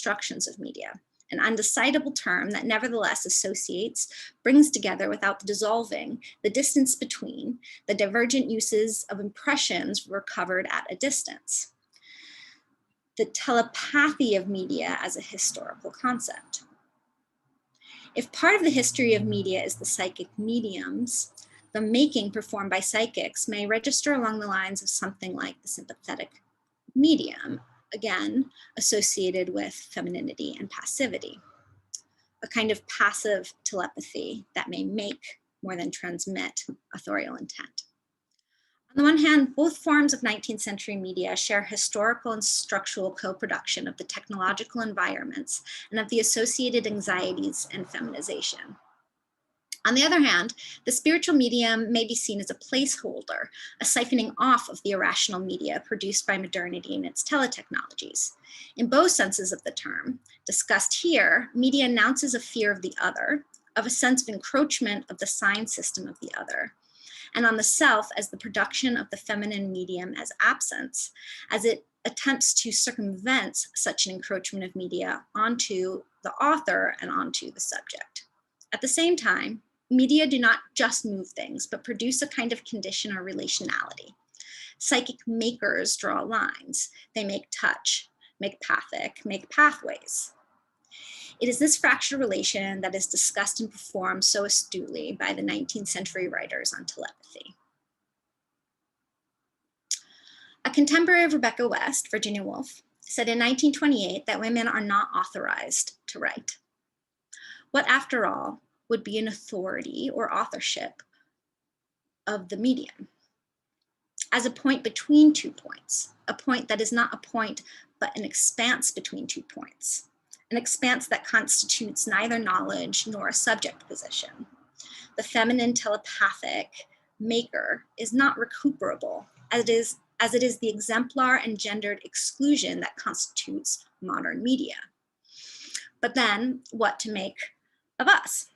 constructions of media, an undecidable term that nevertheless associates, brings together without dissolving the distance between the divergent uses of impressions recovered at a distance. The telepathy of media as a historical concept. If part of the history of media is the psychic mediums, the making performed by psychics may register along the lines of something like the sympathetic medium, again, associated with femininity and passivity, a kind of passive telepathy that may make more than transmit authorial intent. On the one hand, both forms of 19th century media share historical and structural co-production of the technological environments and of the associated anxieties and feminization. On the other hand, the spiritual medium may be seen as a placeholder, a siphoning off of the irrational media produced by modernity and its teletechnologies. In both senses of the term, discussed here, media announces a fear of the other, of a sense of encroachment of the sign system of the other, and on the self as the production of the feminine medium as absence, as it attempts to circumvent such an encroachment of media onto the author and onto the subject. At the same time, media do not just move things, but produce a kind of condition or relationality. Psychic makers draw lines. They make touch, make pathic, make pathways. It is this fractured relation that is discussed and performed so astutely by the 19th century writers on telepathy. A contemporary of Rebecca West, Virginia Woolf, said in 1928 that women are not authorized to write. What, after all, would be an authority or authorship of the medium? As a point between 2 points, a point that is not a point, but an expanse between 2 points. An expanse that constitutes neither knowledge nor a subject position. The feminine telepathic maker is not recuperable, as it is the exemplar and gendered exclusion that constitutes modern media. But then, what to make of us?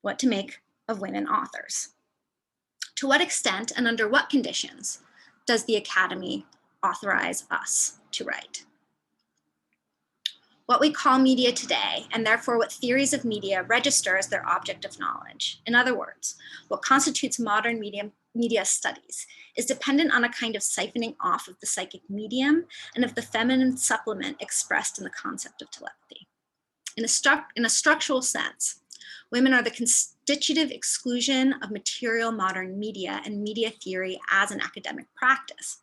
What to make of women authors? To what extent and under what conditions does the Academy authorize us to write? What we call media today, and therefore what theories of media register as their object of knowledge. In other words, what constitutes modern media studies is dependent on a kind of siphoning off of the psychic medium and of the feminine supplement expressed in the concept of telepathy. In a structural sense, women are the constitutive exclusion of material modern media and media theory as an academic practice.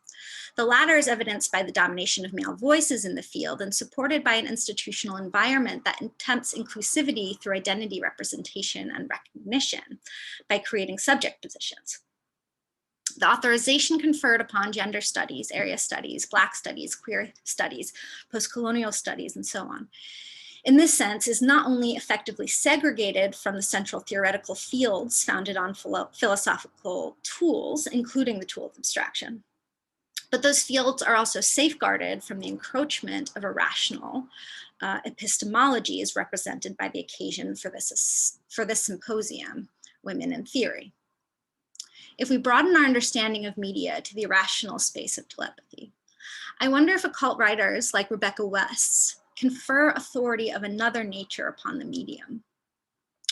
The latter is evidenced by the domination of male voices in the field and supported by an institutional environment that attempts inclusivity through identity representation and recognition by creating subject positions. The authorization conferred upon gender studies, area studies, Black studies, queer studies, post-colonial studies, and so on, in this sense, is not only effectively segregated from the central theoretical fields founded on philosophical tools, including the tool of abstraction, but those fields are also safeguarded from the encroachment of irrational epistemologies represented by the occasion for this symposium, Women in Theory. If we broaden our understanding of media to the irrational space of telepathy, I wonder if occult writers like Rebecca West's confer authority of another nature upon the medium.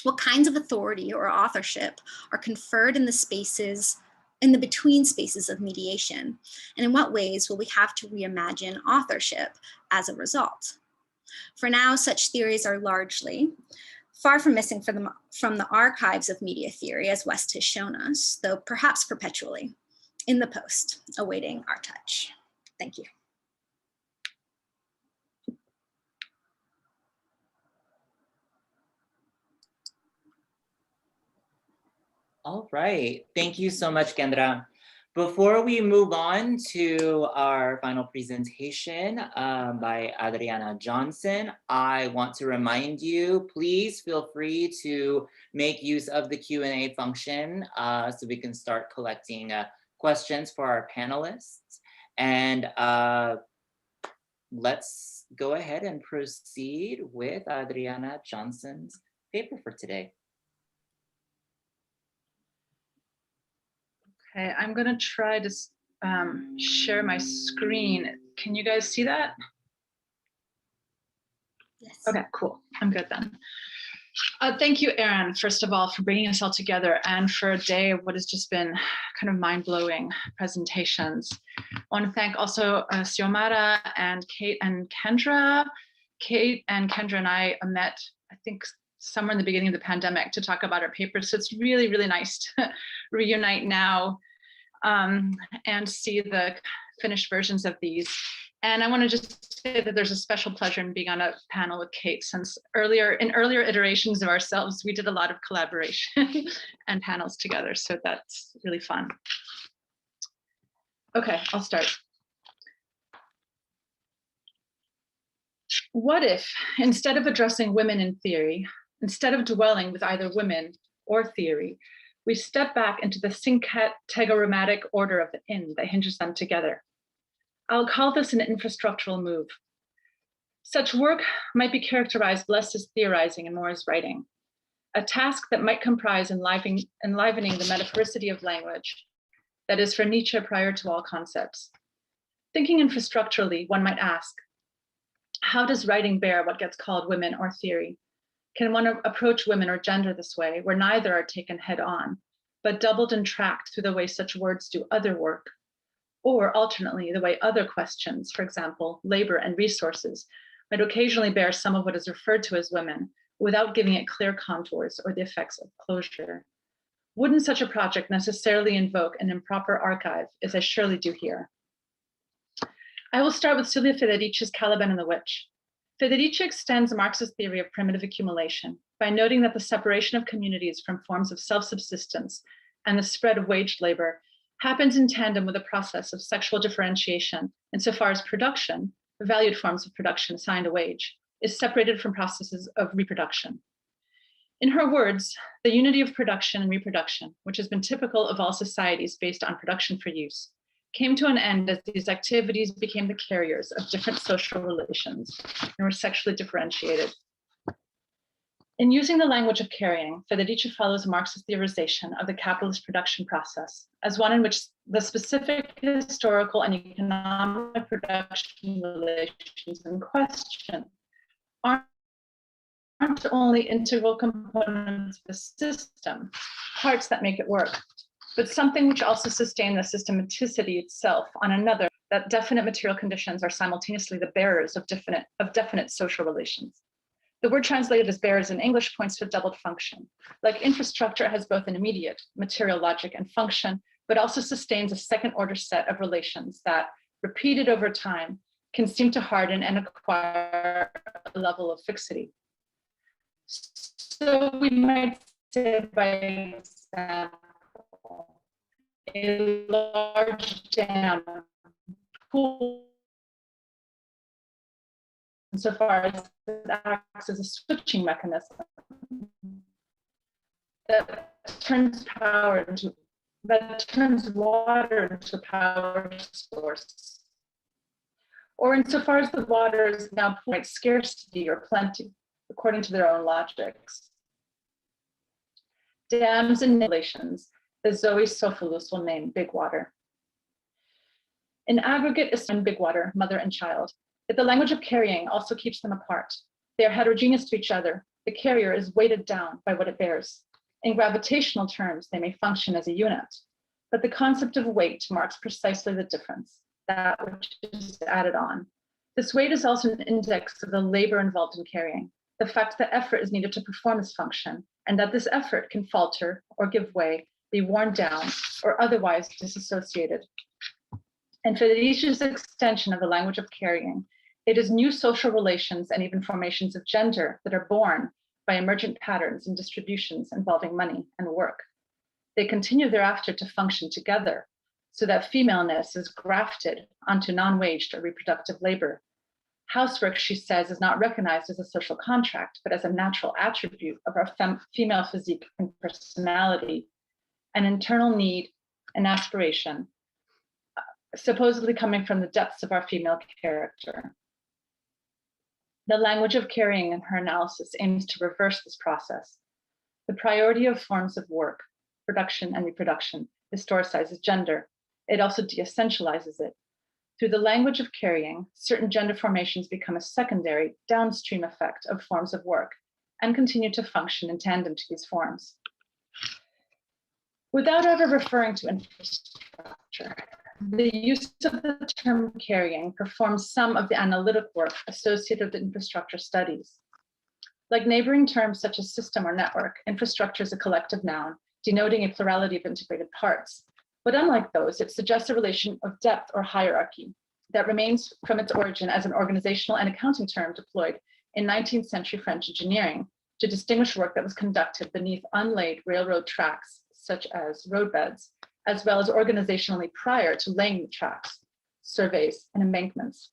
What kinds of authority or authorship are conferred in the between spaces of mediation, and in what ways will we have to reimagine authorship as a result? For now, such theories are largely far from missing from the archives of media theory, as West has shown us, though perhaps perpetually, in the post, awaiting our touch. Thank you. All right, thank you so much, Kendra. Before we move on to our final presentation by Adriana Johnson, I want to remind you, please feel free to make use of the Q&A function so we can start collecting questions for our panelists. And let's go ahead and proceed with Adriana Johnson's paper for today. Okay, I'm gonna try to share my screen. Can you guys see that? Yes. Okay, cool. I'm good then. Thank you, Erin, first of all, for bringing us all together and for a day of what has just been kind of mind-blowing presentations. I want to thank also Xiomara and Kate and Kendra. Kate and Kendra and I met, I think, somewhere in the beginning of the pandemic to talk about our papers. So it's really, really nice to reunite now and see the finished versions of these. And I want to just say that there's a special pleasure in being on a panel with Kate, since in earlier iterations of ourselves, we did a lot of collaboration and panels together. So that's really fun. Okay, I'll start. What if, instead of addressing women in theory, instead of dwelling with either women or theory, we step back into the syncategorematic order of the in that hinges them together? I'll call this an infrastructural move. Such work might be characterized less as theorizing and more as writing, a task that might comprise enlivening the metaphoricity of language, that is for Nietzsche prior to all concepts. Thinking infrastructurally, one might ask, how does writing bear what gets called women or theory? Can one approach women or gender this way, where neither are taken head on, but doubled and tracked through the way such words do other work? Or alternately, the way other questions, for example, labor and resources, might occasionally bear some of what is referred to as women without giving it clear contours or the effects of closure. Wouldn't such a project necessarily invoke an improper archive, as I surely do here? I will start with Silvia Federici's Caliban and the Witch. Federici extends Marx's theory of primitive accumulation by noting that the separation of communities from forms of self-subsistence and the spread of waged labor happens in tandem with a process of sexual differentiation insofar as production, the valued forms of production assigned a wage, is separated from processes of reproduction. In her words, the unity of production and reproduction, which has been typical of all societies based on production for use, came to an end as these activities became the carriers of different social relations and were sexually differentiated. In using the language of carrying, Federici follows Marx's theorization of the capitalist production process as one in which the specific historical and economic production relations in question aren't only integral components of the system, parts that make it work, but something which also sustain the systematicity itself on another, that definite material conditions are simultaneously the bearers of definite social relations. The word translated as bearers in English points to a doubled function. Like infrastructure, it has both an immediate material logic and function, but also sustains a second order set of relations that, repeated over time, can seem to harden and acquire a level of fixity. So we might say, by example, a large dam pool, insofar as it acts as a switching mechanism that turns water into a power source. Or insofar as the water is now point scarcity or plenty, according to their own logics. Dams and relations, as Zoe Sophilus will name Big Water. In aggregate is Big Water, mother and child. Yet the language of carrying also keeps them apart. They are heterogeneous to each other. The carrier is weighted down by what it bears. In gravitational terms, they may function as a unit, but the concept of weight marks precisely the difference, that which is added on. This weight is also an index of the labor involved in carrying, the fact that effort is needed to perform this function, and that this effort can falter or give way, be worn down, or otherwise disassociated. In Federici's extension of the language of carrying, it is new social relations and even formations of gender that are born by emergent patterns and distributions involving money and work. They continue thereafter to function together, so that femaleness is grafted onto non-waged or reproductive labor. Housework, she says, is not recognized as a social contract, but as a natural attribute of our female physique and personality, an internal need and aspiration, supposedly coming from the depths of our female character. The language of carrying in her analysis aims to reverse this process. The priority of forms of work, production and reproduction, historicizes gender. It also de-essentializes it. Through the language of carrying, certain gender formations become a secondary, downstream effect of forms of work and continue to function in tandem to these forms. Without ever referring to infrastructure, the use of the term carrying performs some of the analytic work associated with infrastructure studies. Like neighboring terms such as system or network, infrastructure is a collective noun denoting a plurality of integrated parts. But unlike those, it suggests a relation of depth or hierarchy that remains from its origin as an organizational and accounting term deployed in 19th century French engineering to distinguish work that was conducted beneath unlaid railroad tracks, such as roadbeds, as well as organizationally prior to laying the tracks, surveys, and embankments.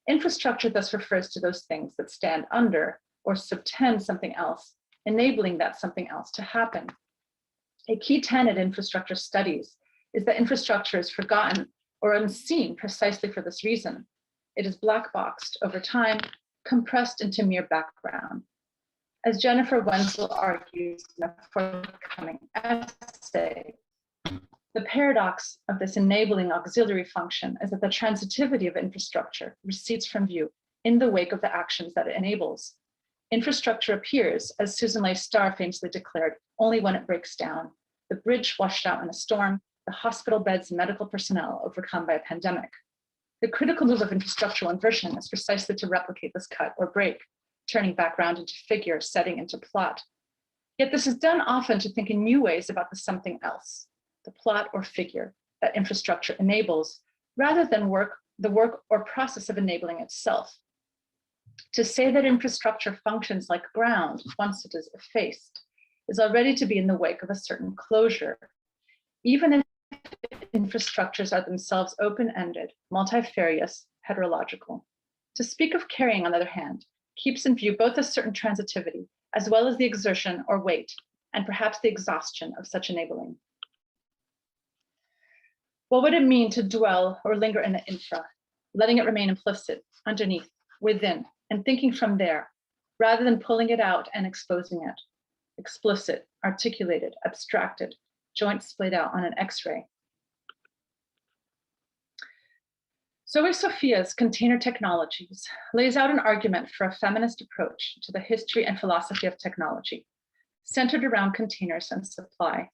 Infrastructure thus refers to those things that stand under or subtend something else, enabling that something else to happen. A key tenet in infrastructure studies is that infrastructure is forgotten or unseen precisely for this reason. It is black boxed over time, compressed into mere background. As Jennifer Wenzel argues in a forthcoming essay, the paradox of this enabling auxiliary function is that the transitivity of infrastructure recedes from view in the wake of the actions that it enables. Infrastructure appears, as Susan Leigh Starr famously declared, only when it breaks down. The bridge washed out in a storm, the hospital beds and medical personnel overcome by a pandemic. The critical move of infrastructural inversion is precisely to replicate this cut or break, turning background into figure, setting into plot. Yet this is done often to think in new ways about the something else, the plot or figure that infrastructure enables, rather than the work or process of enabling itself. To say that infrastructure functions like ground once it is effaced is already to be in the wake of a certain closure, even if infrastructures are themselves open-ended, multifarious, heterological. To speak of carrying, on the other hand, keeps in view both a certain transitivity, as well as the exertion or weight, and perhaps the exhaustion of such enabling. What would it mean to dwell or linger in the infra, letting it remain implicit, underneath, within, and thinking from there, rather than pulling it out and exposing it? Explicit, articulated, abstracted, joints splayed out on an X-ray. Zoe Sophia's Container Technologies lays out an argument for a feminist approach to the history and philosophy of technology, centered around containers and supply.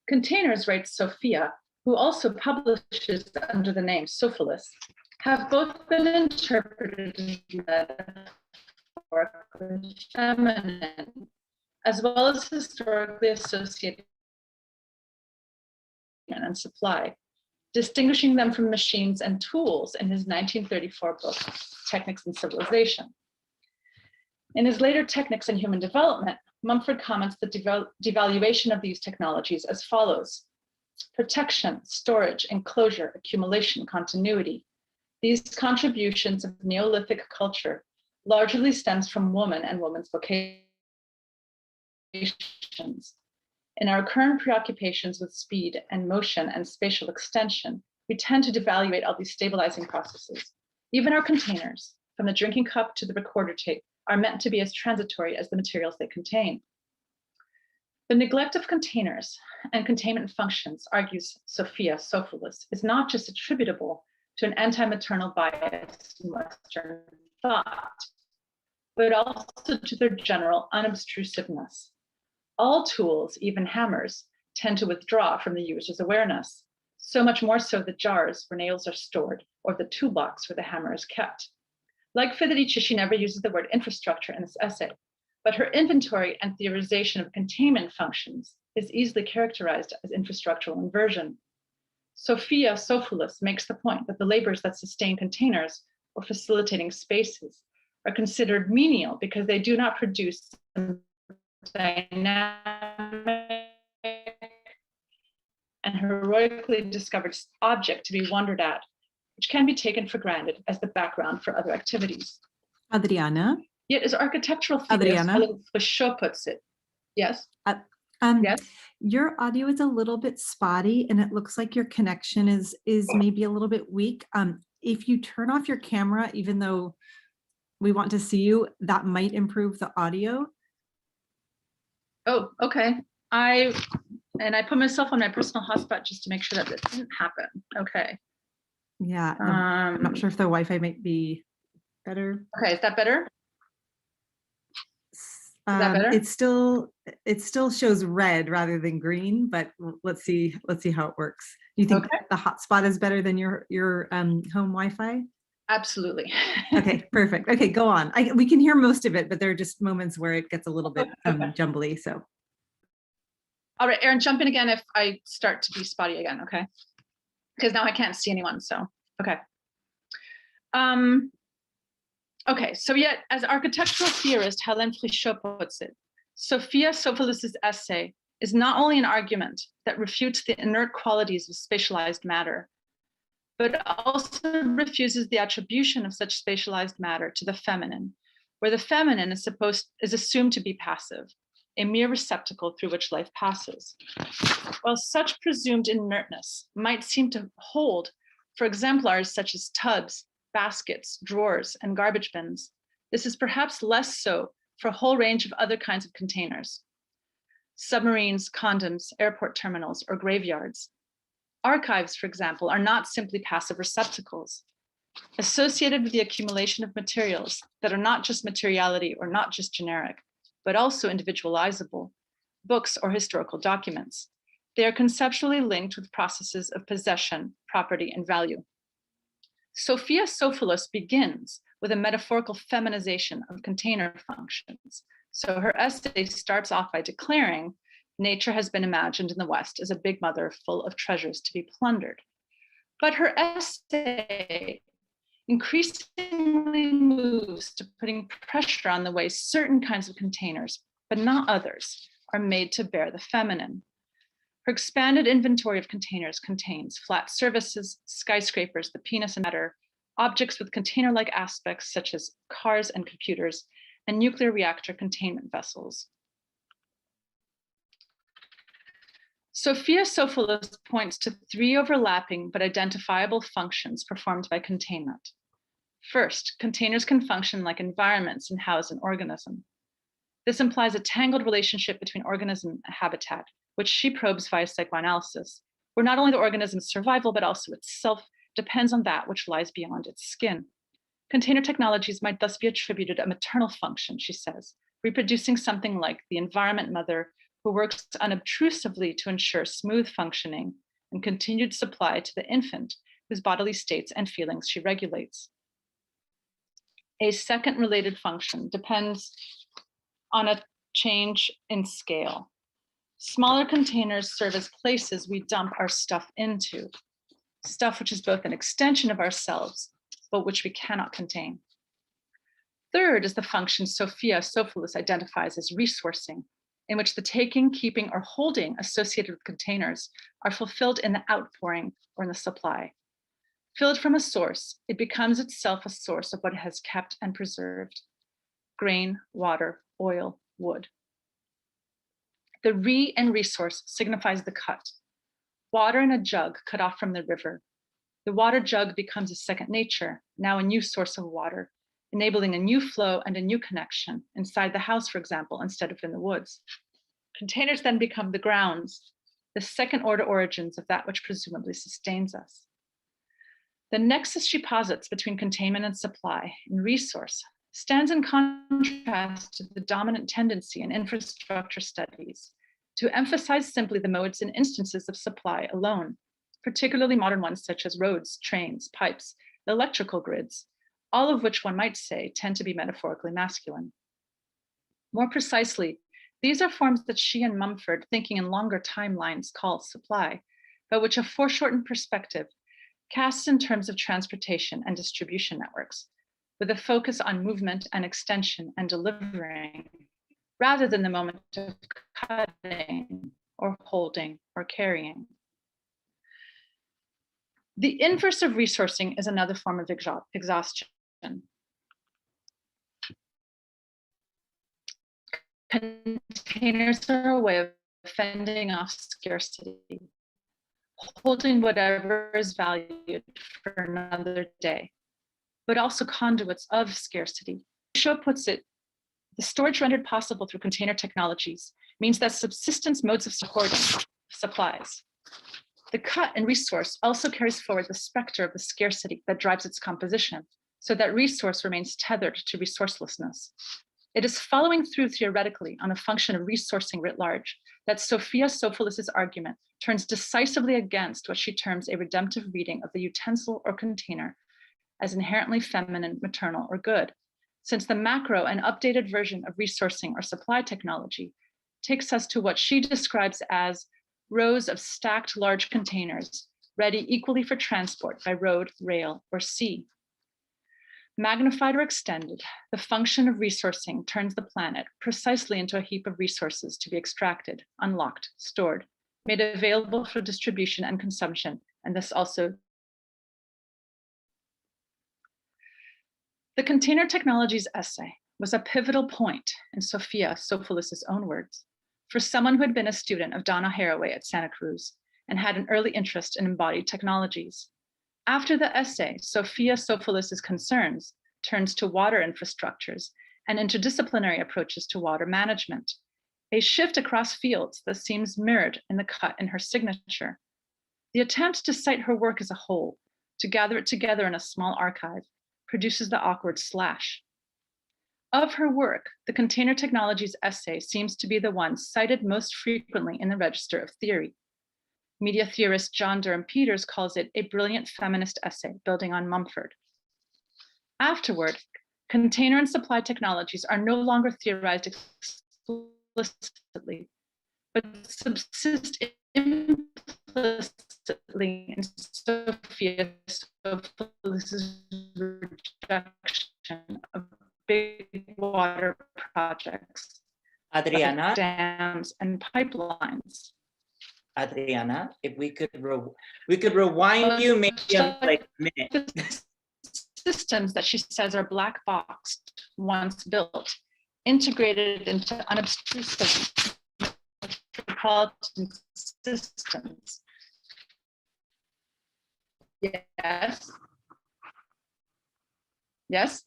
Containers, writes Sophia, who also publishes under the name Sophilus, have both been interpreted as metaphorically feminine, as well as historically associated and supply, distinguishing them from machines and tools in his 1934 book, Technics and Civilization. In his later Technics and Human Development, Mumford comments the devaluation of these technologies as follows: protection, storage, enclosure, accumulation, continuity. These contributions of Neolithic culture largely stems from woman and woman's vocations. In our current preoccupations with speed and motion and spatial extension, we tend to devaluate all these stabilizing processes. Even our containers, from the drinking cup to the recorder tape, are meant to be as transitory as the materials they contain. The neglect of containers and containment functions, argues Sophia Sophilus, is not just attributable to an anti-maternal bias in Western thought, but also to their general unobtrusiveness. All tools, even hammers, tend to withdraw from the user's awareness, so much more so the jars where nails are stored or the toolbox where the hammer is kept. Like Federici, she never uses the word infrastructure in this essay, but her inventory and theorization of containment functions is easily characterized as infrastructural inversion. Sophia Sophilus makes the point that the labors that sustain containers or facilitating spaces are considered menial because they do not produce dynamic and heroically discovered object to be wondered at, which can be taken for granted as the background for other activities. Adriana? Yet as architectural theory, as Bashot puts it, yes? Yes? Your audio is a little bit spotty and it looks like your connection is maybe a little bit weak. If you turn off your camera, even though we want to see you, that might improve the audio. Oh, okay. I put myself on my personal hotspot just to make sure that this didn't happen. Okay. Yeah, I'm not sure if the Wi-Fi might be better. Okay, is that better? Is that better? It still shows red rather than green, but let's see how it works. Do you think the hotspot is better than your home Wi-Fi? Absolutely. Okay, perfect. Okay, go on. We can hear most of it, but there are just moments where it gets a little bit jumbly. So, all right, Erin, jump in again if I start to be spotty again, okay? Because now I can't see anyone. So, okay. Okay, so yet, as architectural theorist Hélène Frichot puts it, Sophia Sophoulis' essay is not only an argument that refutes the inert qualities of spatialized matter, but also refuses the attribution of such spatialized matter to the feminine, where the feminine is assumed to be passive, a mere receptacle through which life passes. While such presumed inertness might seem to hold for exemplars such as tubs, baskets, drawers, and garbage bins, this is perhaps less so for a whole range of other kinds of containers. Submarines, condoms, airport terminals, or graveyards. Archives, for example, are not simply passive receptacles. Associated with the accumulation of materials that are not just materiality or not just generic, but also individualizable, books or historical documents, they are conceptually linked with processes of possession, property, and value. Sophia Sophoulis begins with a metaphorical feminization of container functions. So her essay starts off by declaring nature has been imagined in the West as a big mother full of treasures to be plundered. But her essay increasingly moves to putting pressure on the way certain kinds of containers, but not others, are made to bear the feminine. Her expanded inventory of containers contains flat surfaces, skyscrapers, the penis and matter, objects with container-like aspects such as cars and computers, and nuclear reactor containment vessels. Sophia Sophoulis points to three overlapping but identifiable functions performed by containment. First, containers can function like environments and house an organism. This implies a tangled relationship between organism and habitat, which she probes via psychoanalysis, where not only the organism's survival, but also itself depends on that which lies beyond its skin. Container technologies might thus be attributed a maternal function, she says, reproducing something like the environment mother who works unobtrusively to ensure smooth functioning and continued supply to the infant whose bodily states and feelings she regulates. A second related function depends on a change in scale. Smaller containers serve as places we dump our stuff into, stuff which is both an extension of ourselves, but which we cannot contain. Third is the function Sophia Sophoulis identifies as resourcing, in which the taking, keeping, or holding associated with containers are fulfilled in the outpouring or in the supply. Filled from a source, it becomes itself a source of what it has kept and preserved: grain, water, oil, wood. The re and resource signifies the cut. Water in a jug cut off from the river. The water jug becomes a second nature, now a new source of water, enabling a new flow and a new connection inside the house, for example, instead of in the woods. Containers then become the grounds, the second order origins of that which presumably sustains us. The nexus she posits between containment and supply and resource stands in contrast to the dominant tendency in infrastructure studies to emphasize simply the modes and instances of supply alone, particularly modern ones such as roads, trains, pipes, electrical grids, all of which one might say tend to be metaphorically masculine. More precisely, these are forms that she and Mumford, thinking in longer timelines, call supply, but which a foreshortened perspective casts in terms of transportation and distribution networks, with a focus on movement and extension and delivering, rather than the moment of cutting or holding or carrying. The inverse of resourcing is another form of exhaustion. Containers are a way of fending off scarcity, holding whatever is valued for another day, but also conduits of scarcity. Shaw puts it, the storage rendered possible through container technologies means that subsistence modes of supporting supplies, The cut and resource also carries forward the specter of the scarcity that drives its composition, so that resource remains tethered to resourcelessness. It is following through theoretically on a function of resourcing writ large that Sophia Sophoulis's argument turns decisively against what she terms a redemptive reading of the utensil or container as inherently feminine, maternal, or good, since the macro and updated version of resourcing or supply technology takes us to what she describes as rows of stacked large containers ready equally for transport by road, rail, or sea. Magnified or extended, the function of resourcing turns the planet precisely into a heap of resources to be extracted, unlocked, stored, made available for distribution and consumption, and this also. The container technologies essay was a pivotal point, in Sophia Sophoulis's own words, for someone who had been a student of Donna Haraway at Santa Cruz and had an early interest in embodied technologies. After the essay, Sophia Sophoulis's concerns turns to water infrastructures and interdisciplinary approaches to water management, a shift across fields that seems mirrored in the cut in her signature. The attempt to cite her work as a whole, to gather it together in a small archive, produces the awkward slash. Of her work, the container technologies essay seems to be the one cited most frequently in the register of theory. Media theorist John Durham Peters calls it a brilliant feminist essay building on Mumford. Afterward, container and supply technologies are no longer theorized explicitly, but subsist implicitly in Sophia Sophoulis's rejection of big water projects, Adriana, like dams and pipelines. Adriana, if we could rewind you maybe like a minute. Systems that she says are black boxed once built, integrated into unobtrusive metropolitan systems. Yes. Yes.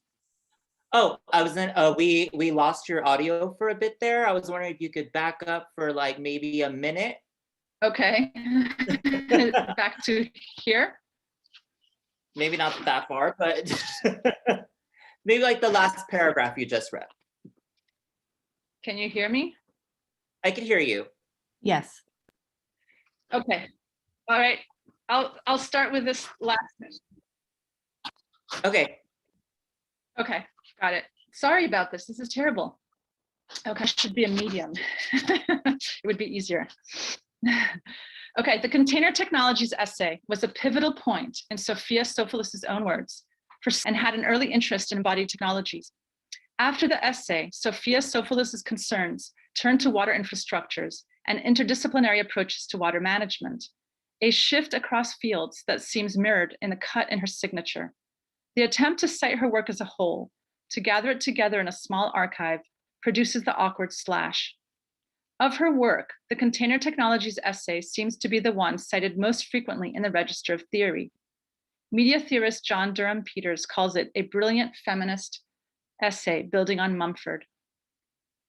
Oh, I was in, we lost your audio for a bit there. I was wondering if you could back up for like maybe a minute. Okay. Back to here. Maybe not that far, but maybe like the last paragraph you just read. Can you hear me? I can hear you. Yes. Okay. All right. I'll start with this last. Okay. Okay. Got it. Sorry about this. This is terrible. Okay, I should be a medium. It would be easier. Okay, the container technologies essay was a pivotal point, in Sophia Sophoulis's own words, and had an early interest in embodied technologies. After the essay, Sophia Sophoulis's concerns turned to water infrastructures and interdisciplinary approaches to water management, a shift across fields that seems mirrored in the cut in her signature. The attempt to cite her work as a whole, to gather it together in a small archive, produces the awkward slash. Of her work, the container technologies essay seems to be the one cited most frequently in the register of theory. Media theorist John Durham Peters calls it a brilliant feminist essay building on Mumford.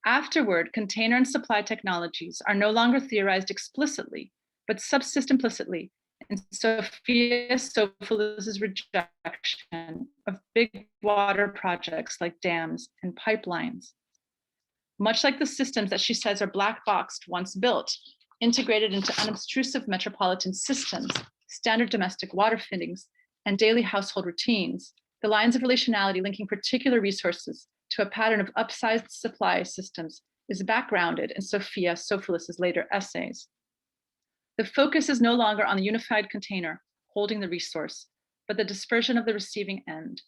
Afterward, container and supply technologies are no longer theorized explicitly, but subsist implicitly in Sophia Sophoulis's rejection of big water projects like dams and pipelines. Much like the systems that she says are black boxed once built, integrated into unobtrusive metropolitan systems, standard domestic water fittings, and daily household routines, the lines of relationality linking particular resources to a pattern of upsized supply systems is backgrounded in Sophia Sophoulis's later essays. The focus is no longer on the unified container holding the resource, but the dispersion of the receiving end.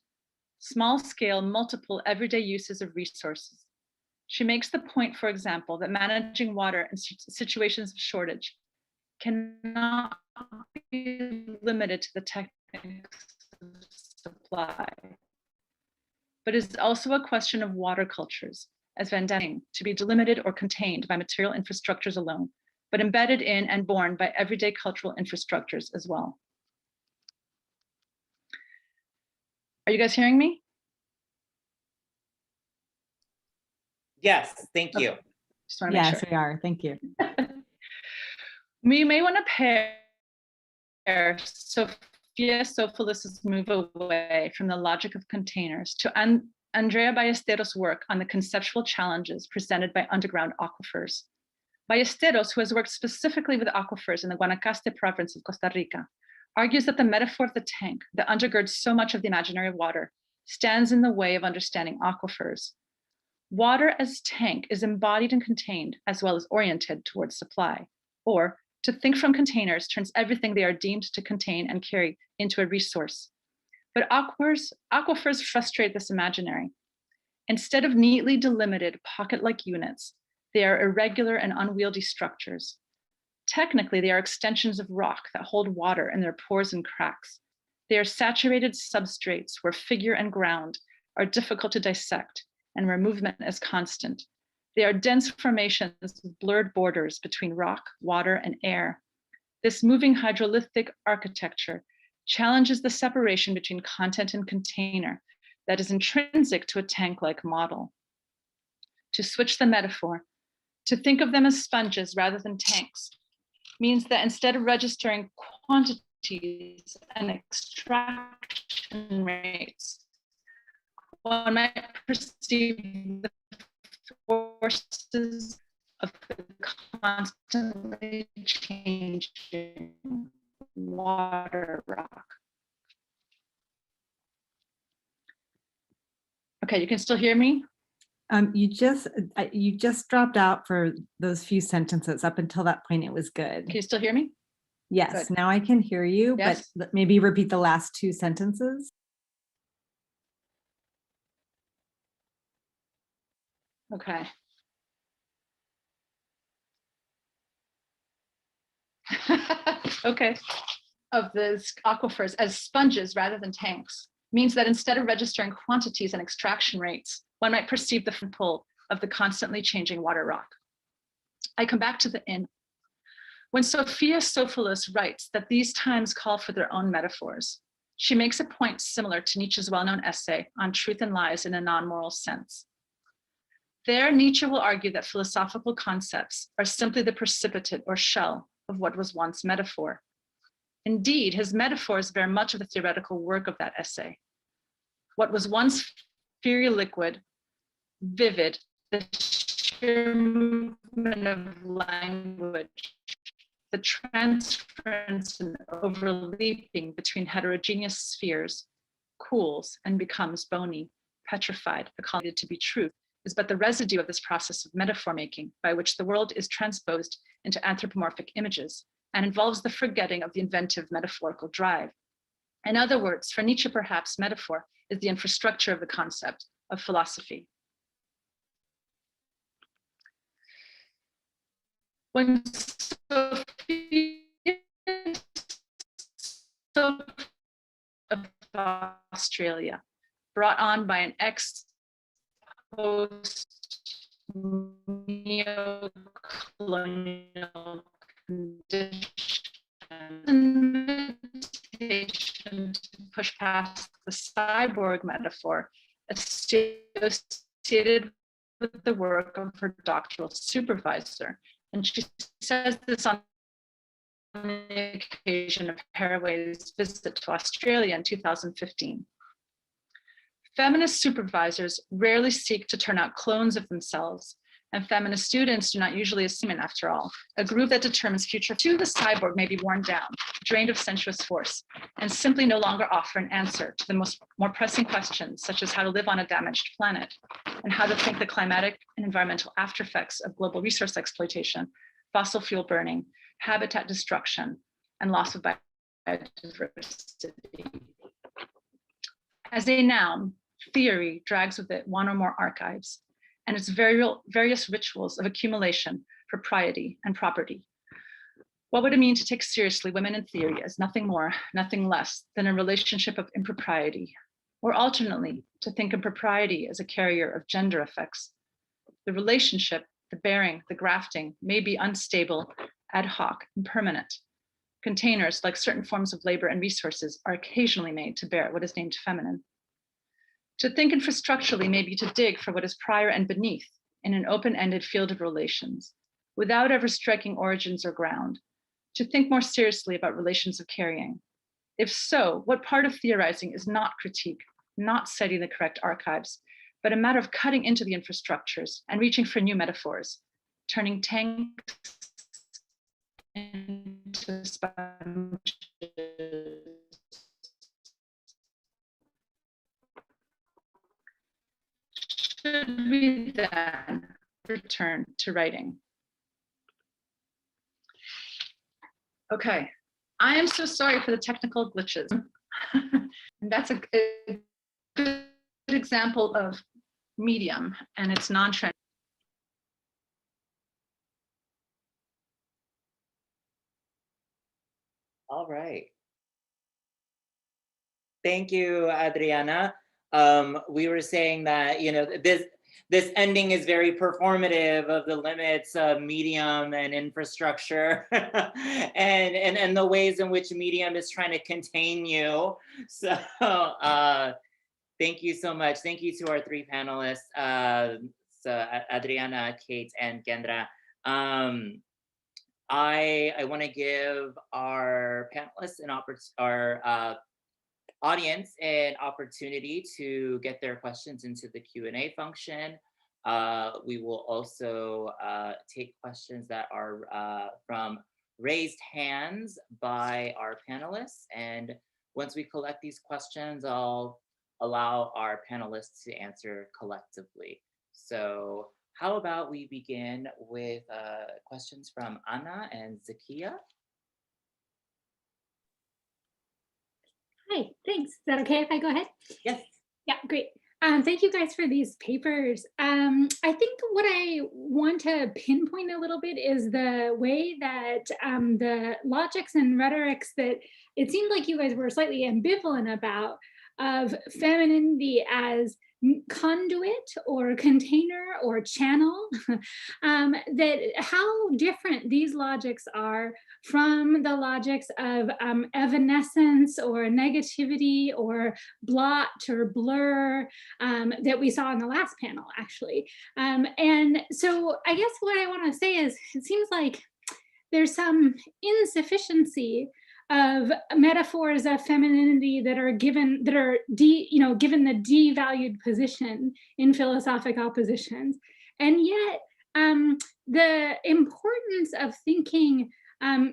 Small-scale, multiple everyday uses of resources. She makes the point, for example, that managing water in situations of shortage cannot be limited to the techniques of supply, but is also a question of water cultures, as Van Denning, to be delimited or contained by material infrastructures alone, but embedded in and borne by everyday cultural infrastructures as well. Are you guys hearing me? Yes, thank you. Just want to make Yes, sure. we are. Thank you. You may want to pair Sophia Sophoulis' move away from the logic of containers to Andrea Ballesteros' work on the conceptual challenges presented by underground aquifers. Ballesteros, who has worked specifically with aquifers in the Guanacaste province of Costa Rica, argues that the metaphor of the tank that undergirds so much of the imaginary water stands in the way of understanding aquifers. Water as tank is embodied and contained as well as oriented towards supply, or to think from containers turns everything they are deemed to contain and carry into a resource. But aquifers frustrate this imaginary. Instead of neatly delimited pocket-like units, they are irregular and unwieldy structures. Technically, they are extensions of rock that hold water in their pores and cracks. They are saturated substrates where figure and ground are difficult to dissect and where movement is constant. They are dense formations with blurred borders between rock, water, and air. This moving hydrolithic architecture challenges the separation between content and container that is intrinsic to a tank-like model. To switch the metaphor, to think of them as sponges rather than tanks means that instead of registering quantities and extraction rates, one might perceive the forces of the constantly changing water rock. Okay, you can still hear me? You just dropped out for those few sentences. Up until that point, it was good. Can you still hear me? Yes, Good. now I can hear you, Yes. but maybe repeat the last two sentences. Okay. Okay. Of the aquifers as sponges rather than tanks means that instead of registering quantities and extraction rates, one might perceive the pull of the constantly changing water rock. I come back to the inn. When Sophia Sophoulis writes that these times call for their own metaphors, she makes a point similar to Nietzsche's well-known essay on truth and lies in a non-moral sense. There, Nietzsche will argue that philosophical concepts are simply the precipitate or shell of what was once metaphor. Indeed, his metaphors bear much of the theoretical work of that essay. What was once fiery liquid, vivid, the sheer movement of language, the transference and overleaping between heterogeneous spheres, cools and becomes bony, petrified, accommodated to be truth, is but the residue of this process of metaphor making by which the world is transposed into anthropomorphic images and involves the forgetting of the inventive metaphorical drive. In other words, for Nietzsche, perhaps metaphor is the infrastructure of the concept of philosophy. When Sophia of Australia, brought on by an ex-post neo-colonial condition to push past the cyborg metaphor associated with the work of her doctoral supervisor. And she says this on the occasion of Haraway's visit to Australia in 2015. Feminist supervisors rarely seek to turn out clones of themselves, and feminist students do not usually assume it, after all. A groove that determines future to the cyborg may be worn down, drained of sensuous force, and simply no longer offer an answer to the more pressing questions, such as how to live on a damaged planet, and how to think the climatic and environmental after effects of global resource exploitation, fossil fuel burning, habitat destruction, and loss of biodiversity. As a noun, theory drags with it one or more archives, and its various rituals of accumulation, propriety, and property. What would it mean to take seriously women in theory as nothing more, nothing less than a relationship of impropriety? Or alternately, to think of propriety as a carrier of gender effects? The relationship, the bearing, the grafting may be unstable, ad hoc, and permanent. Containers, like certain forms of labor and resources, are occasionally made to bear what is named feminine. To think infrastructurally may be to dig for what is prior and beneath in an open-ended field of relations, without ever striking origins or ground. to think more seriously about relations of carrying? If so, what part of theorizing is not critique, not setting the correct archives, but a matter of cutting into the infrastructures and reaching for new metaphors, turning tanks into sponges? Should we then return to writing? Okay, I am so sorry for the technical glitches. And that's a good example of medium and its non-trend. All right. Thank you, Adriana. We were saying that, you know, this ending is very performative of the limits of medium and infrastructure and the ways in which medium is trying to contain you. So thank you so much. Thank you to our three panelists, so Adriana, Kate, and Kendra. I want to give our panelists our audience an opportunity to get their questions into the Q&A function. We will also take questions that are from raised hands by our panelists. And once we collect these questions, I'll allow our panelists to answer collectively. So how about we begin with questions from Anna and Zakiyyah? Hi, thanks. Is that okay if I go ahead? Yes. Yeah, great. Thank you guys for these papers. I think what I want to pinpoint a little bit is the way that the logics and rhetorics that it seemed like you guys were slightly ambivalent about of femininity as conduit or container or channel, that how different these logics are from the logics of evanescence or negativity or blot or blur that we saw in the last panel, actually. And so I guess what I want to say is it seems like there's some insufficiency of metaphors of femininity that are given, given the devalued position in philosophic oppositions. And yet the importance of thinking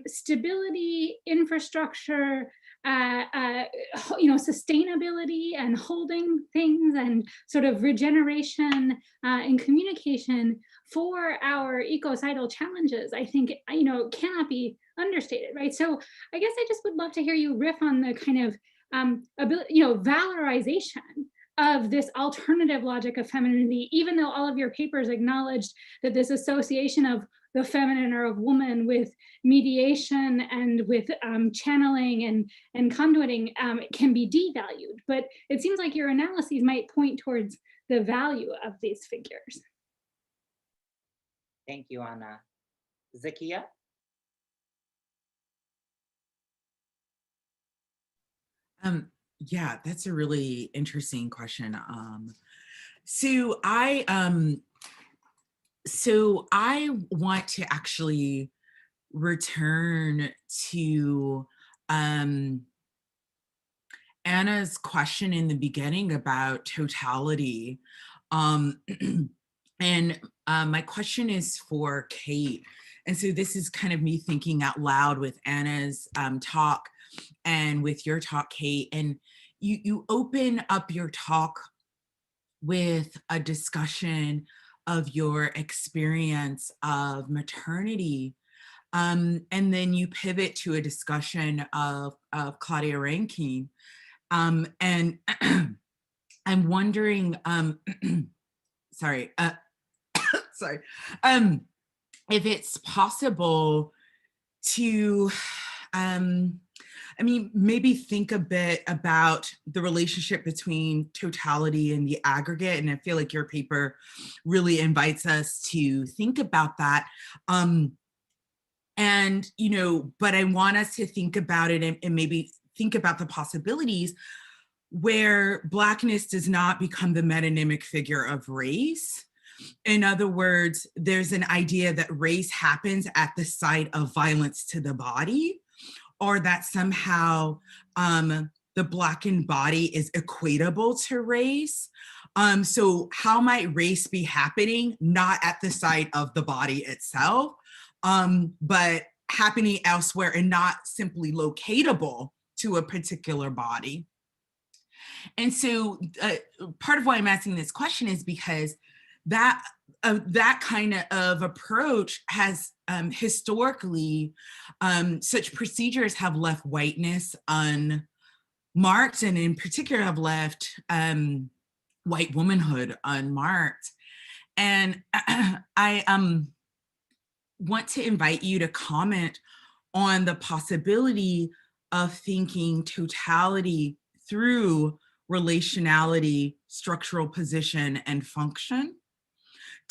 stability, infrastructure, sustainability and holding things and sort of regeneration and communication for our ecocidal challenges, I think, cannot be understated, right? So I guess I just would love to hear you riff on the kind of valorization of this alternative logic of femininity, even though all of your papers acknowledged that this association of the feminine or of woman with mediation and with channeling and conduiting can be devalued. But it seems like your analyses might point towards the value of these figures. Thank you, Anna. Zakiyyah? Yeah, that's a really interesting question. So I want to actually return to Anna's question in the beginning about totality. And my question is for Kate. And so this is kind of me thinking out loud with Anna's talk and with your talk, Kate. And you open up your talk with a discussion of your experience of maternity. And then you pivot to a discussion of Claudia Rankine. And I'm wondering, sorry, if it's possible to, maybe think a bit about the relationship between totality and the aggregate. And I feel like your paper really invites us to think about that. But I want us to think about it and maybe think about the possibilities where Blackness does not become the metonymic figure of race, In other words, there's an idea that race happens at the site of violence to the body, or that somehow the Blackened body is equatable to race. So how might race be happening, not at the site of the body itself, but happening elsewhere and not simply locatable to a particular body? And so part of why I'm asking this question is because that kind of approach has historically, such procedures have left whiteness unmarked, and in particular have left white womanhood unmarked. And I want to invite you to comment on the possibility of thinking totality through relationality, structural position, and function.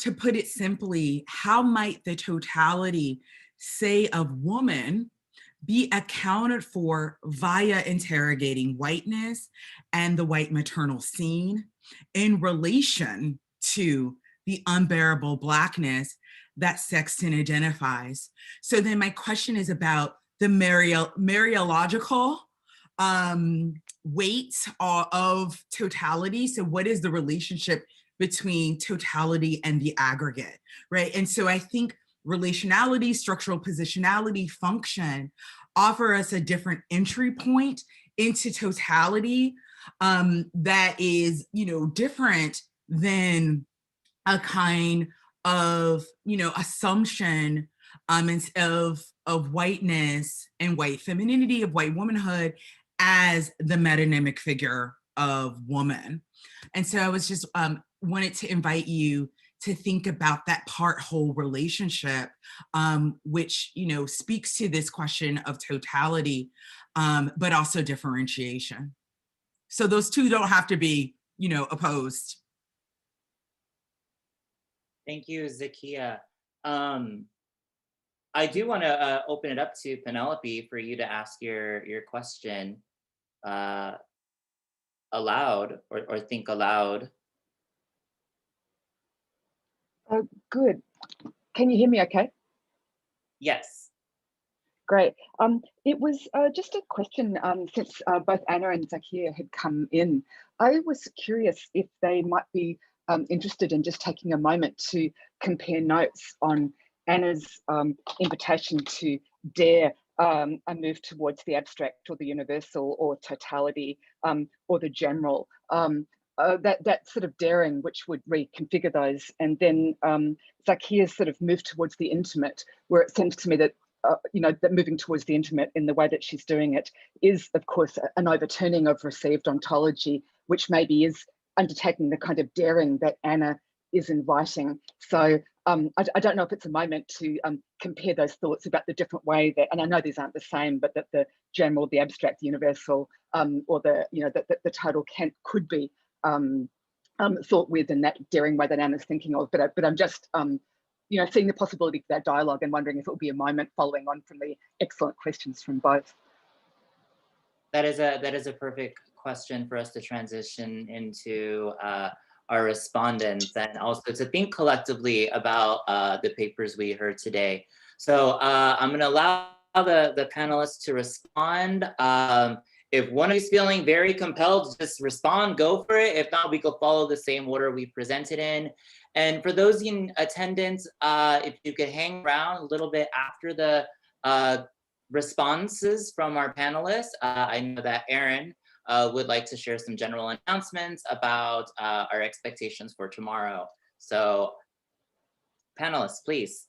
To put it simply, how might the totality, say, of woman be accounted for via interrogating whiteness and the white maternal scene in relation to the unbearable Blackness that Sexton identifies? So then my question is about the Mariological weight of totality. So what is the relationship between totality and the aggregate, right? And so I think relationality, structural positionality, function offer us a different entry point into totality that is, different than a kind of, assumption of whiteness and white femininity, of white womanhood as the metonymic figure of woman. And so I was just wanted to invite you to think about that part-whole relationship, which, speaks to this question of totality, but also differentiation. So those two don't have to be, opposed. Thank you, Zakiyyah. I do want to open it up to Penelope for you to ask your question aloud or think aloud. Good. Can you hear me okay? Yes. Great. It was just a question, since both Anna and Zakiyyah had come in. I was curious if they might be interested in just taking a moment to compare notes on Anna's invitation to dare a move towards the abstract or the universal or totality or the general. That sort of daring, which would reconfigure those, and then Zakiyyah's sort of move towards the intimate, where it seems to me that that moving towards the intimate in the way that she's doing it is, of course, an overturning of received ontology, which maybe is undertaking the kind of daring that Anna is inviting. So I don't know if it's a moment to compare those thoughts about the different way that, and I know these aren't the same, but that the general, the abstract, the universal, or the the total could be thought with in that daring way that Anna's thinking of. But I'm just seeing the possibility for that dialogue and wondering if it will be a moment following on from the excellent questions from both. That is a perfect question for us to transition into our respondents, and also to think collectively about the papers we heard today. So I'm going to allow the panelists to respond. If one of you is feeling very compelled to just respond, go for it. If not, we could follow the same order we presented in. And for those in attendance, if you could hang around a little bit after the responses from our panelists. I know that Erin would like to share some general announcements about our expectations for tomorrow. So panelists, please.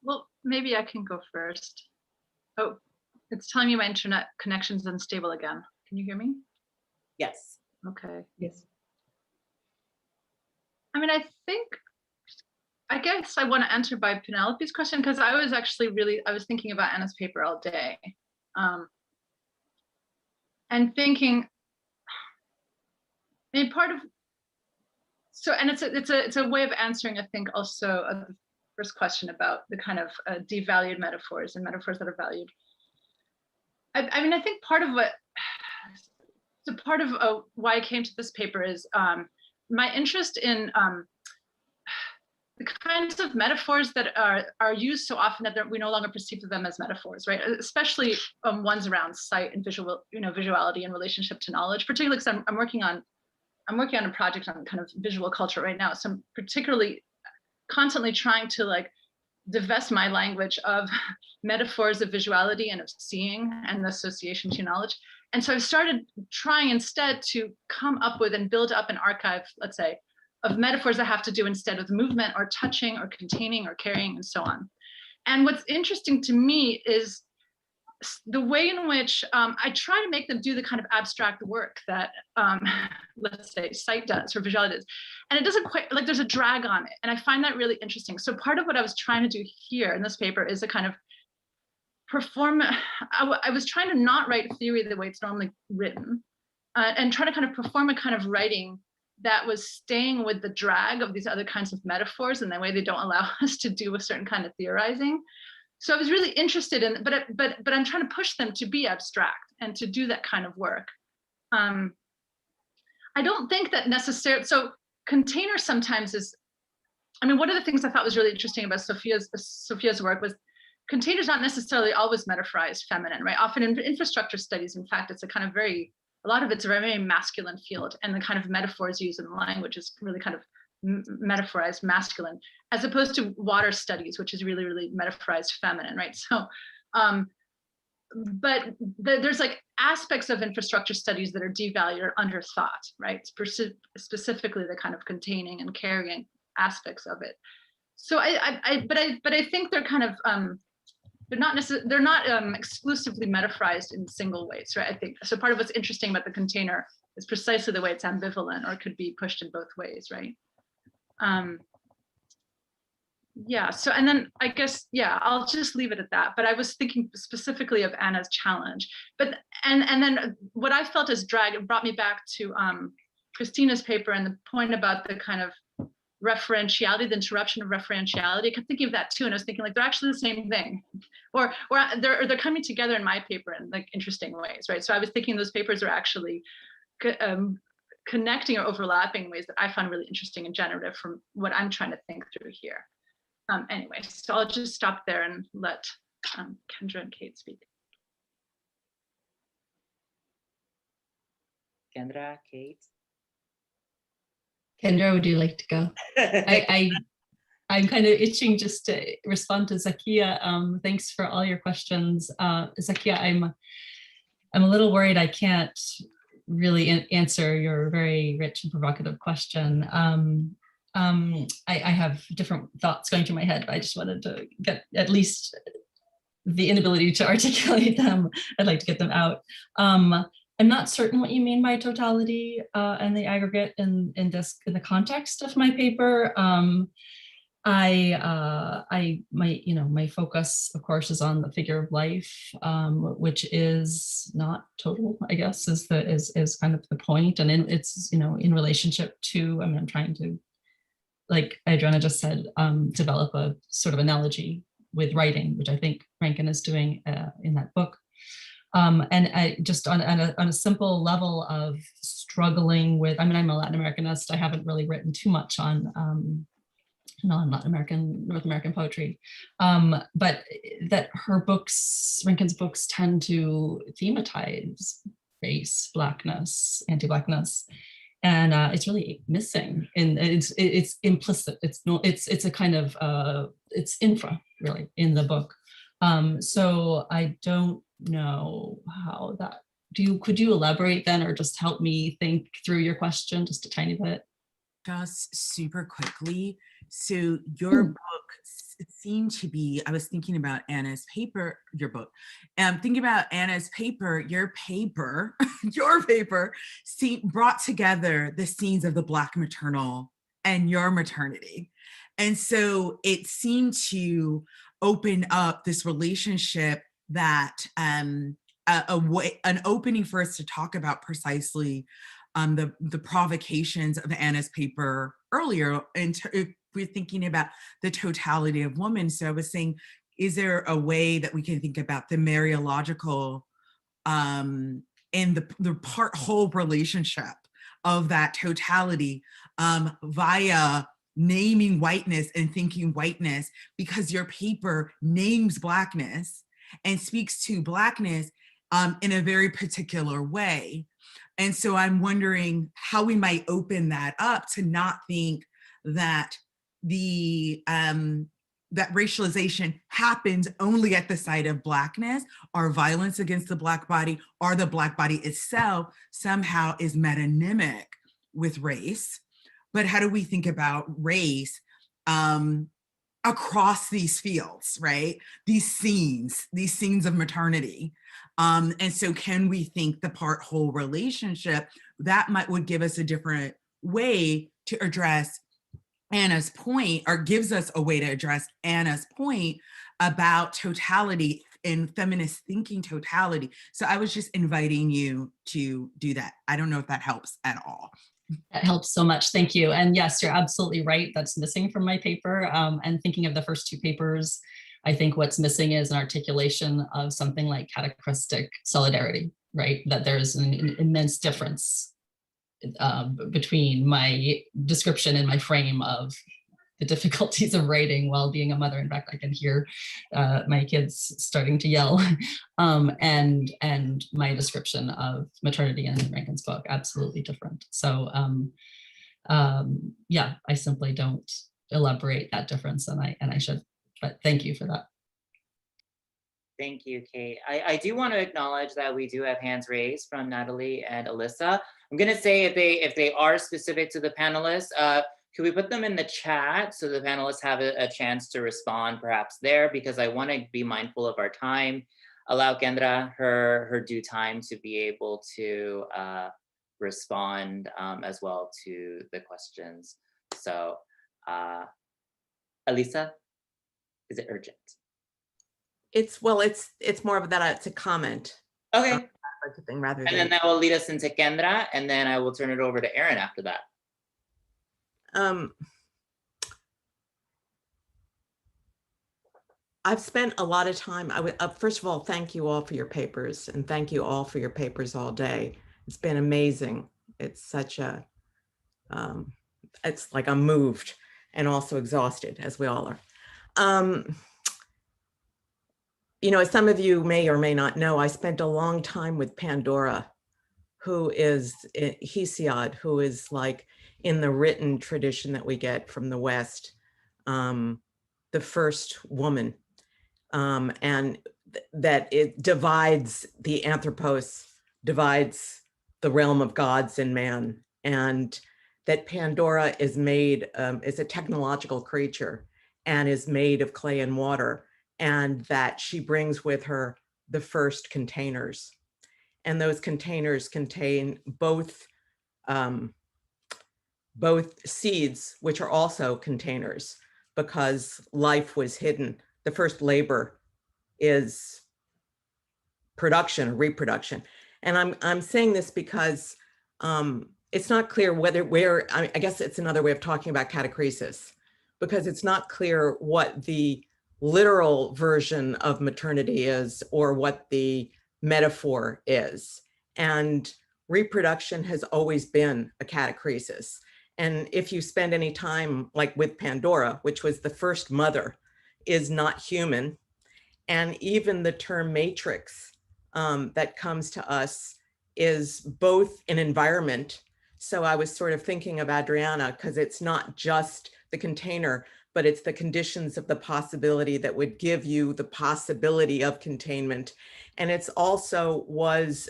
Well, maybe I can go first. Oh, it's telling me my internet connection's unstable again. Can you hear me? Yes. Okay. Yes. I mean, I guess I want to answer by Penelope's question, because I was actually I was thinking about Anna's paper all day. And thinking, I mean, part of, so, and it's a way of answering, I think, also first question about the kind of devalued metaphors and metaphors that are valued. I mean, I think part of why I came to this paper is my interest in the kinds of metaphors that are used so often that we no longer perceive them as metaphors, right? Especially ones around sight and visuality in relationship to knowledge, particularly because I'm working on a project on kind of visual culture right now. So I'm particularly constantly trying to like divest my language of metaphors of visuality and of seeing and the association to knowledge. And so I've started trying instead to come up with and build up an archive, let's say, of metaphors that have to do instead with movement or touching or containing or carrying and so on. And what's interesting to me is the way in which I try to make them do the kind of abstract work that, let's say, sight does or visuality does. And it doesn't quite, like there's a drag on it. And I find that really interesting. So part of what I was trying to do here in this paper is a kind of I was trying to not write theory the way it's normally written and try to kind of perform a kind of writing that was staying with the drag of these other kinds of metaphors and the way they don't allow us to do a certain kind of theorizing. So I was really interested in, but I'm trying to push them to be abstract and to do that kind of work. I don't think that necessarily, so container sometimes is, I mean, one of the things I thought was really interesting about Sophia's work was containers not necessarily always metaphorized feminine, right? Often in infrastructure studies, in fact, it's a kind of a lot of it's a very masculine field, and the kind of metaphors used in the language is really kind of metaphorized masculine, as opposed to water studies, which is really, really metaphorized feminine, right? So, but there's like aspects of infrastructure studies that are devalued or under thought, right? Specifically the kind of containing and carrying aspects of it. So but I think they're kind of, they're not exclusively metaphorized in single ways, right? I think so. Part of what's interesting about the container is precisely the way it's ambivalent or could be pushed in both ways, right? Yeah. So, and then I guess, yeah, I'll just leave it at that. But I was thinking specifically of Anna's challenge. But and then what I felt as drag, it brought me back to Christina's paper and the point about the kind of referentiality, the interruption of referentiality. I kept thinking of that too, and I was thinking like they're actually the same thing, or they're coming together in my paper in like interesting ways, right? So I was thinking those papers are actually connecting or overlapping in ways that I found really interesting and generative from what I'm trying to think through here. Anyway, so I'll just stop there and let Kendra and Kate speak. Kendra, Kate. Kendra, would you like to go? I'm kind of itching just to respond to Zakiyyah. Thanks for all your questions. Zakiyyah, I'm a little worried I can't really answer your very rich and provocative question. I have different thoughts going through my head, but I just wanted to get at least the inability to articulate them. I'd like to get them out. I'm not certain what you mean by totality and the aggregate in the context of my paper. My focus, of course, is on the figure of life, which is not total, I guess, is kind of the point, and it's in relationship to. I mean, I'm trying to, like Adriana just said, develop a sort of analogy with writing, which I think Rankin is doing in that book. And I just on a simple level of struggling with, I mean, I'm a Latin Americanist. I haven't really written too much on North American poetry, but that her books, Rankin's books, tend to thematize race, Blackness, anti-Blackness, and it's really missing. And it's implicit. It's a kind of it's infra really in the book. So I don't know how that. Could you elaborate then, or just help me think through your question just a tiny bit? Just super quickly. So your book seemed to be, I was thinking about Anna's paper, your book, and thinking about Anna's paper, your paper brought together the scenes of the Black maternal and your maternity. And so it seemed to open up this relationship that an opening for us to talk about precisely the provocations of Anna's paper earlier, and we're thinking about the totality of woman. So I was saying, is there a way that we can think about the Mariological and the part whole relationship of that totality via naming whiteness and thinking whiteness, because your paper names Blackness and speaks to Blackness in a very particular way. And so I'm wondering how we might open that up to not think that the that racialization happens only at the site of Blackness, or violence against the Black body, or the Black body itself somehow is metonymic with race. But how do we think about race across these fields, right? These scenes of maternity. And so can we think the part whole relationship that would give us a different way to address Anna's point, or gives us a way to address Anna's point about totality and feminist thinking totality. So I was just inviting you to do that. I don't know if that helps at all. That helps so much. Thank you. And yes, you're absolutely right. That's missing from my paper. And thinking of the first two papers, I think what's missing is an articulation of something like catachrestic solidarity, right? That there's an immense difference between my description and my frame of the difficulties of writing while being a mother. In fact, I can hear my kids starting to yell, and my description of maternity in Rankin's book, absolutely different. So yeah, I simply don't elaborate that difference, and I should, but thank you for that. Thank you, Kate. I do want to acknowledge that we do have hands raised from Natalie and Alyssa. I'm going to say if they are specific to the panelists, can we put them in the chat so the panelists have a chance to respond perhaps there, because I want to be mindful of our time, allow Kendra her due time to be able to respond as well to the questions. So Alisa, is it urgent? It's more of that, it's a comment. Okay. Thing rather and than, then that will lead us into Kendra, and then I will turn it over to Erin after that. I've spent a lot of time, first of all, thank you all for your papers, and thank you all for your papers all day. It's been amazing. It's such a, it's like I'm moved and also exhausted, as we all are. You know, as some of you may or may not know, I spent a long time with Pandora, who is Hesiod, who is like in the written tradition that we get from the West, the first woman, and that it divides the anthropos, divides the realm of gods and man, and that Pandora is made, is a technological creature and is made of clay and water, and that she brings with her the first containers. And those containers contain both seeds, which are also containers, because life was hidden. The first labor is production, reproduction. And I'm saying this because it's not clear I guess it's another way of talking about catachresis, because it's not clear what the literal version of maternity is or what the metaphor is. And reproduction has always been a catachresis. And if you spend any time like with Pandora, which was the first mother, is not human. And even the term matrix that comes to us is both an environment. So I was sort of thinking of Adriana, because it's not just the container, but it's the conditions of the possibility that would give you the possibility of containment. And it's also was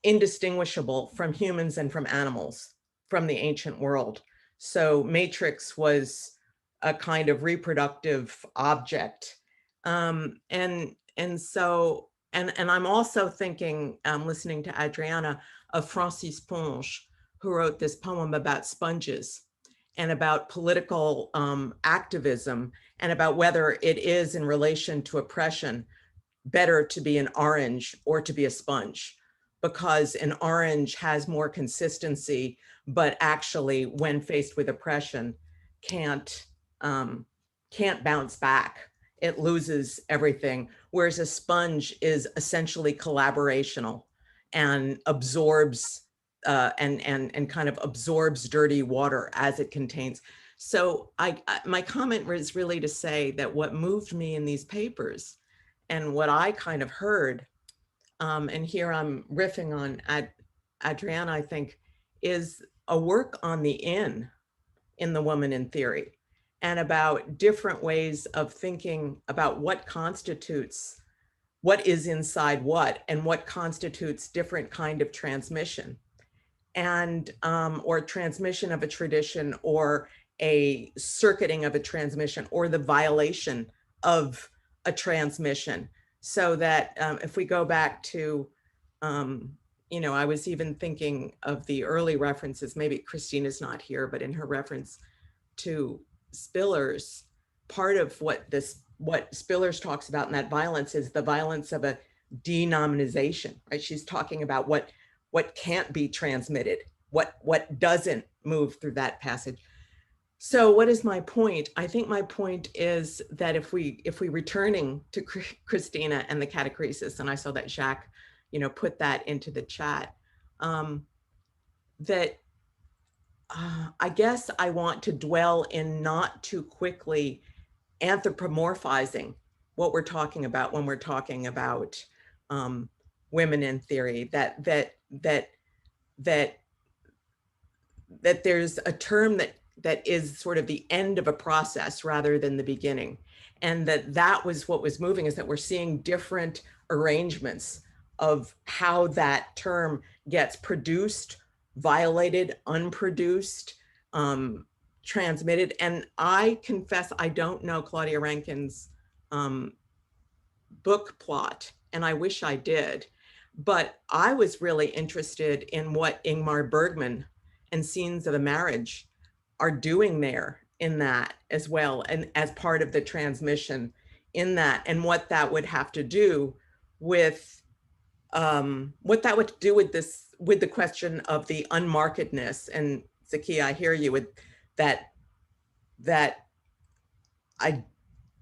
indistinguishable from humans and from animals from the ancient world. So matrix was a kind of reproductive object. And I'm also thinking, listening to Adriana, of Francis Ponge, who wrote this poem about sponges and about political activism, and about whether it is in relation to oppression better to be an orange or to be a sponge, because an orange has more consistency, but actually when faced with oppression can't bounce back. It loses everything, whereas a sponge is essentially collaborational and absorbs and kind of absorbs dirty water as it contains. So my comment was really to say that what moved me in these papers and what I kind of heard, and here I'm riffing on Adriana, I think, is a work on the in the woman in theory, and about different ways of thinking about what constitutes, what is inside what, and what constitutes different kind of transmission, and or transmission of a tradition, or a circuiting of a transmission, or the violation of a transmission. So that if we go back to, you know, I was even thinking of the early references, maybe Christina's not here, but in her reference to Spillers, part of what Spillers talks about in that violence is the violence of a denominization, right? She's talking about what can't be transmitted, what doesn't move through that passage. So what is my point? I think my point is that if we returning to Christina and the catachresis, and I saw that Jacques, you know, put that into the chat, that I guess I want to dwell in not too quickly anthropomorphizing what we're talking about when we're talking about women in theory, that there's a term that is sort of the end of a process rather than the beginning. And that was what was moving, is that we're seeing different arrangements of how that term gets produced, violated, unproduced, transmitted. And I confess, I don't know Claudia Rankine's book plot, and I wish I did, but I was really interested in what Ingmar Bergman and Scenes of a Marriage are doing there in that as well, and as part of the transmission in that, and what that would have to do with with the question of the unmarkedness. And Zakiyyah, I hear you with that I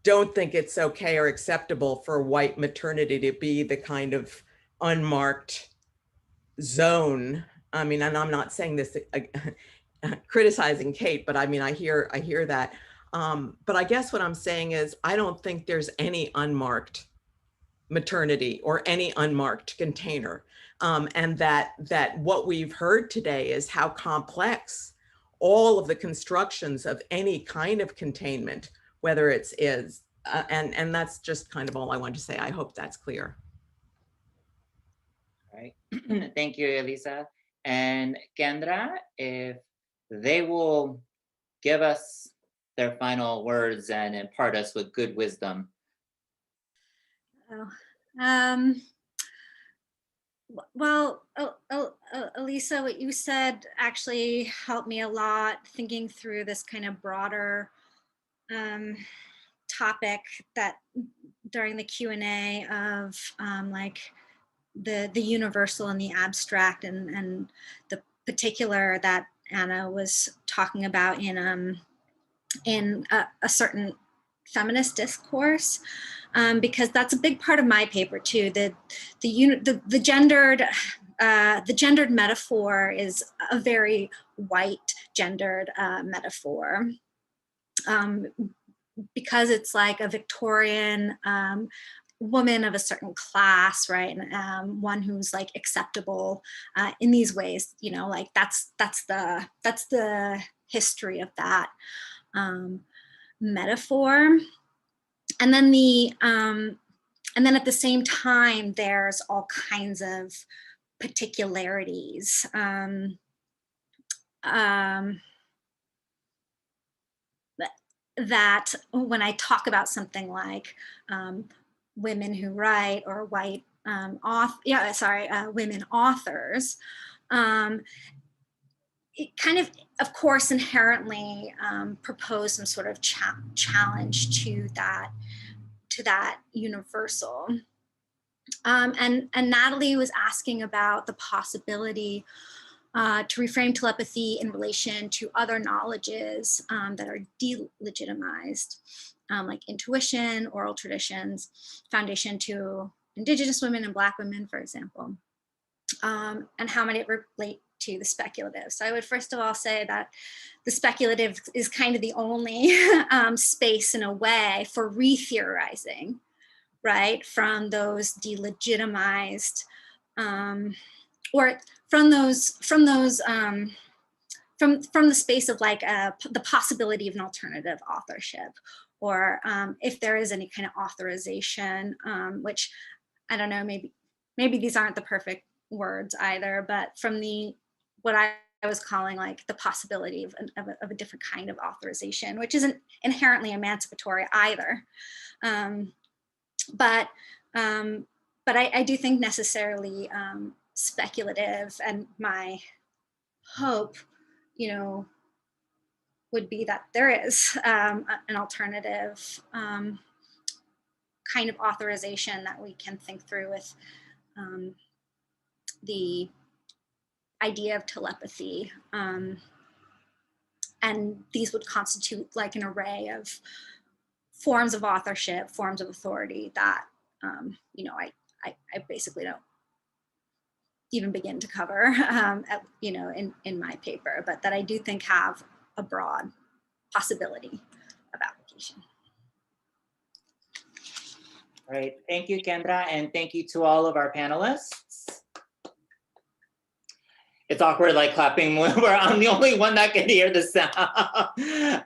don't think it's okay or acceptable for white maternity to be the kind of unmarked zone. I mean, and I'm not saying this criticizing Kate, but I mean, I hear that. But I guess what I'm saying is, I don't think there's any unmarked maternity or any unmarked container. And that what we've heard today is how complex all of the constructions of any kind of containment, whether it's is, and that's just kind of all I wanted to say. I hope that's clear. All right, thank you, Elisa. And Kendra, if they will give us their final words and impart us with good wisdom. Well, Elisa, what you said actually helped me a lot, thinking through this kind of broader topic that during the Q&A of like the universal and the abstract, and the particular that Anna was talking about in a certain feminist discourse, because that's a big part of my paper too. The gendered metaphor is a very white gendered metaphor, because it's like a Victorian woman of a certain class, right? And one who's like acceptable in these ways, you know, like that's the history of that metaphor. And then at the same time, there's all kinds of particularities. That when I talk about something like women who write, or white women authors, it kind of course, inherently propose some sort of challenge to that universal. And Natalie was asking about the possibility to reframe telepathy in relation to other knowledges that are delegitimized, like intuition, oral traditions, foundation to Indigenous women and Black women, for example, and how might it relate to the speculative. So I would first of all say that the speculative is kind of the only space in a way for re-theorizing, right, from those delegitimized, or from the space of like the possibility of an alternative authorship, or if there is any kind of authorization, which I don't know, maybe these aren't the perfect words either, but from what I was calling like the possibility of a different kind of authorization, which isn't inherently emancipatory either. But I do think necessarily speculative, and my hope, you know, would be that there is an alternative kind of authorization that we can think through with the idea of telepathy. And these would constitute like an array of forms of authorship, forms of authority that, you know, I basically don't even begin to cover, you know, in my paper, but that I do think have a broad possibility of application. All right, thank you, Kendra, and thank you to all of our panelists. It's awkward, like clapping where I'm the only one that can hear the sound.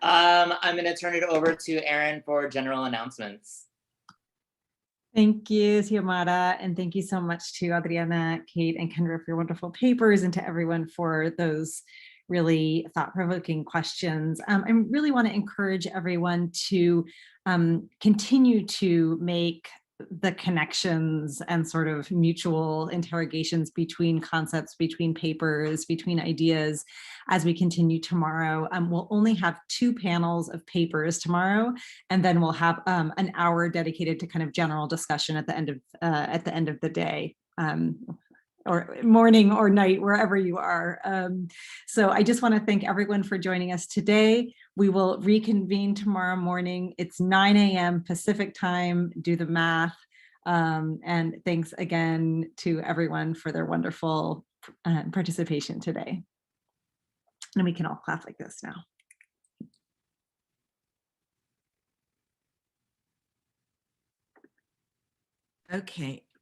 I'm gonna turn it over to Erin for general announcements. Thank you, Xiomara, and thank you so much to Adriana, Kate, and Kendra for your wonderful papers, and to everyone for those really thought-provoking questions. I really want to encourage everyone to continue to make the connections and sort of mutual interrogations between concepts, between papers, between ideas as we continue tomorrow. We'll only have 2 panels of papers tomorrow, and then we'll have an hour dedicated to kind of general discussion at the end of the day. Or morning or night, wherever you are. So I just want to thank everyone for joining us today. We will reconvene tomorrow morning. It's 9 a.m. Pacific time, do the math. And thanks again to everyone for their wonderful participation today. And we can all clap like this now. Okay,